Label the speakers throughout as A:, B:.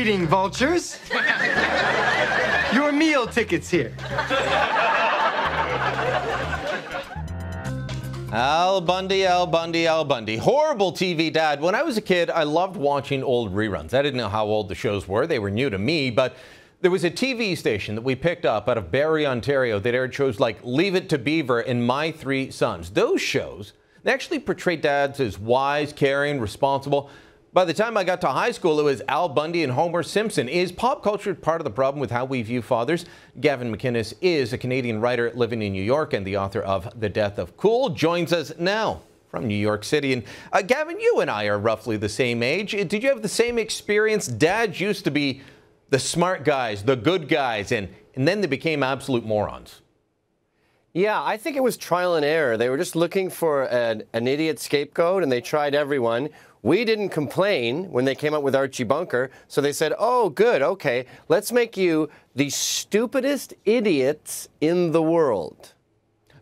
A: Greeting, vultures. Your meal tickets here.
B: Al Bundy, Al Bundy, Al Bundy. Horrible TV dad. When I was a kid, I loved watching old reruns. I didn't know how old the shows were. They were new to me, but there was a TV station that we picked up out of Barrie, Ontario that aired shows like Leave It to Beaver and My Three Sons. Those shows, they actually portrayed dads as wise, caring, responsible. By the time I got to high school, it was Al Bundy and Homer Simpson. Is pop culture part of the problem with how we view fathers? Gavin McInnes is a Canadian writer living in New York and the author of The Death of Cool. Joins us now from New York City. And Gavin, you and I are roughly the same age. Did you have the same experience? Dads used to be the smart guys, the good guys, and then they became absolute morons.
C: Yeah, I think it was trial and error. They were just looking for an idiot scapegoat, and they tried everyone. We didn't complain when they came up with Archie Bunker, so they said, oh, good, okay, let's make you the stupidest idiots in the world.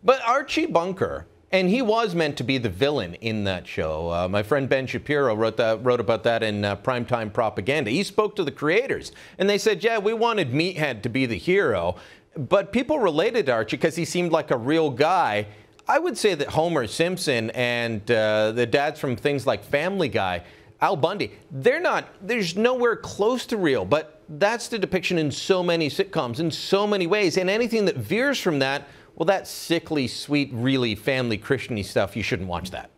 B: But Archie Bunker, and he was meant to be the villain in that show. My friend Ben Shapiro wrote about that in Primetime Propaganda. He spoke to the creators, and they said, yeah, we wanted Meathead to be the hero, but people related to Archie because he seemed like a real guy. I would say that Homer Simpson and the dads from things like Family Guy, Al Bundy, there's nowhere close to real, but that's the depiction in so many sitcoms, in so many ways, and anything that veers from that, well, that sickly, sweet, really family Christian-y stuff, you shouldn't watch that.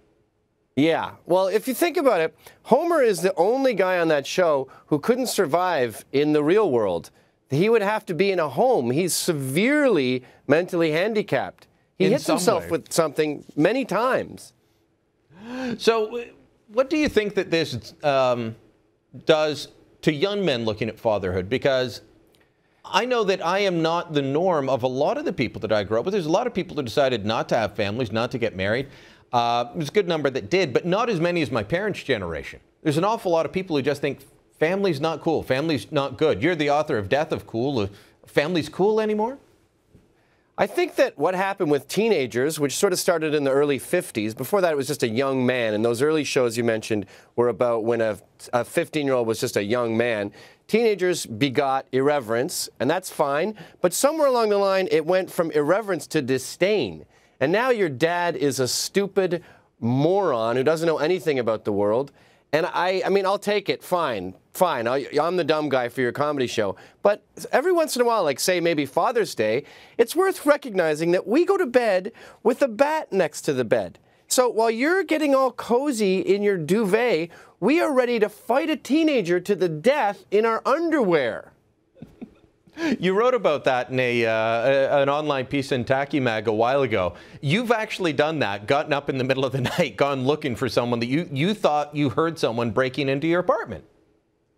C: Yeah, well, if you think about it, Homer is the only guy on that show who couldn't survive in the real world. He would have to be in a home. He's severely mentally handicapped. He hits himself with something many times.
B: So what do you think that this does to young men looking at fatherhood? Because I know that I am not the norm of a lot of the people that I grew up with. There's a lot of people that decided not to have families, not to get married. There's a good number that did, but not as many as my parents' generation. There's an awful lot of people who just think family's not cool, family's not good. You're the author of Death of Cool. Family's cool anymore?
C: I think that what happened with teenagers, which sort of started in the early 50s, before that it was just a young man, and those early shows you mentioned were about when a 15-year-old was just a young man. Teenagers begot irreverence, and that's fine, but somewhere along the line it went from irreverence to disdain. And now your dad is a stupid moron who doesn't know anything about the world. And I mean, I'll take it, fine. I'm the dumb guy for your comedy show. But every once in a while, like say maybe Father's Day, it's worth recognizing that we go to bed with a bat next to the bed. So while you're getting all cozy in your duvet, we are ready to fight a teenager to the death in our underwear.
B: You wrote about that in an online piece in Tacky Mag a while ago. You've actually done that, gotten up in the middle of the night, gone looking for someone that you thought you heard someone breaking into your apartment.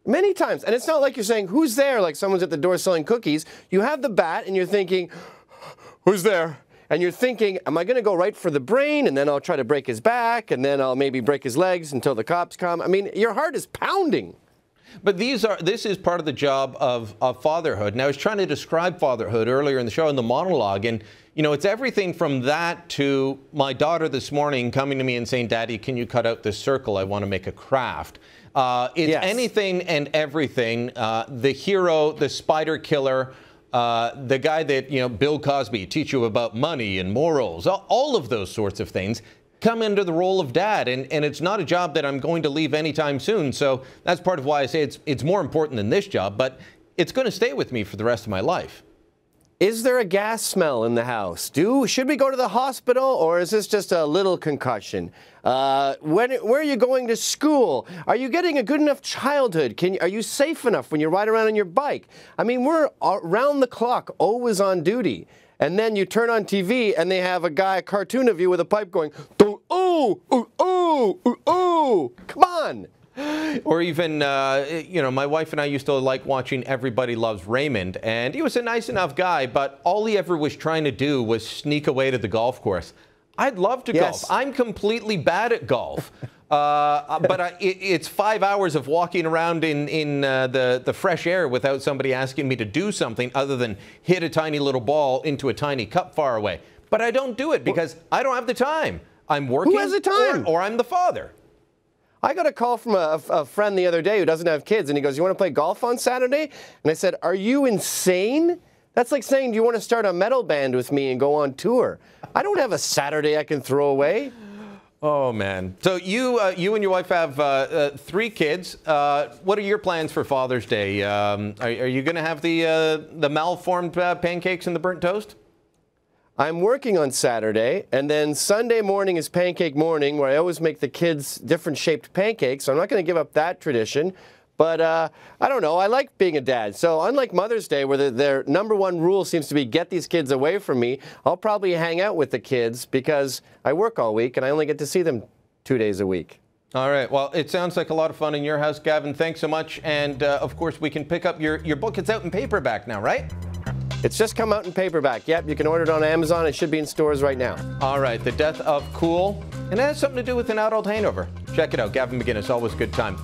C: Many times. And it's not like you're saying, who's there? Like someone's at the door selling cookies. You have the bat and you're thinking, who's there? And you're thinking, am I going to go right for the brain? And then I'll try to break his back. And then I'll maybe break his legs until the cops come. I mean, your heart is pounding.
B: But this is part of the job of fatherhood. And I was trying to describe fatherhood earlier in the show in the monologue. And, you know, it's everything from that to my daughter this morning coming to me and saying, Daddy, can you cut out this circle? I want to make a craft. It's anything and everything. The hero, the spider killer, the guy that, you know, Bill Cosby, teach you about money and morals, all of those sorts of things come into the role of dad, and it's not a job that I'm going to leave anytime soon. So that's part of why I say it's more important than this job, but it's going to stay with me for the rest of my life.
C: Is there a gas smell in the house? Should we go to the hospital, or is this just a little concussion? Where are you going to school? Are you getting a good enough childhood? Are you safe enough when you ride around on your bike? I mean, we're around the clock, always on duty. And then you turn on TV and they have a cartoon of you with a pipe going, ooh, ooh, ooh, ooh, ooh, come on.
B: Or even, you know, my wife and I used to like watching Everybody Loves Raymond, and he was a nice enough guy, but all he ever was trying to do was sneak away to the golf course. I'd love to golf. I'm completely bad at golf. But it's 5 hours of walking around in the fresh air without somebody asking me to do something other than hit a tiny little ball into a tiny cup far away. But I don't do it because I don't have the time. I'm working.
C: Who has the time?
B: Or I'm the father.
C: I got a call from a friend the other day who doesn't have kids, and he goes, "You want to play golf on Saturday?" And I said, "Are you insane? That's like saying, do you want to start a metal band with me and go on tour? I don't have a Saturday I can throw away."
B: Oh, man. So you and your wife have 3 kids. What are your plans for Father's Day? Are you going to have the malformed pancakes and the burnt toast?
C: I'm working on Saturday, and then Sunday morning is pancake morning, where I always make the kids different shaped pancakes, so I'm not going to give up that tradition. But I don't know, I like being a dad. So unlike Mother's Day, where their number one rule seems to be get these kids away from me, I'll probably hang out with the kids because I work all week and I only get to see them 2 days a week.
B: All right. Well, it sounds like a lot of fun in your house, Gavin. Thanks so much. And, of course, we can pick up your book. It's out in paperback now, right?
C: It's just come out in paperback. Yep, you can order it on Amazon. It should be in stores right now.
B: All right. The Death of Cool. And it has something to do with an adult hangover. Check it out. Gavin McInnes, always a good time.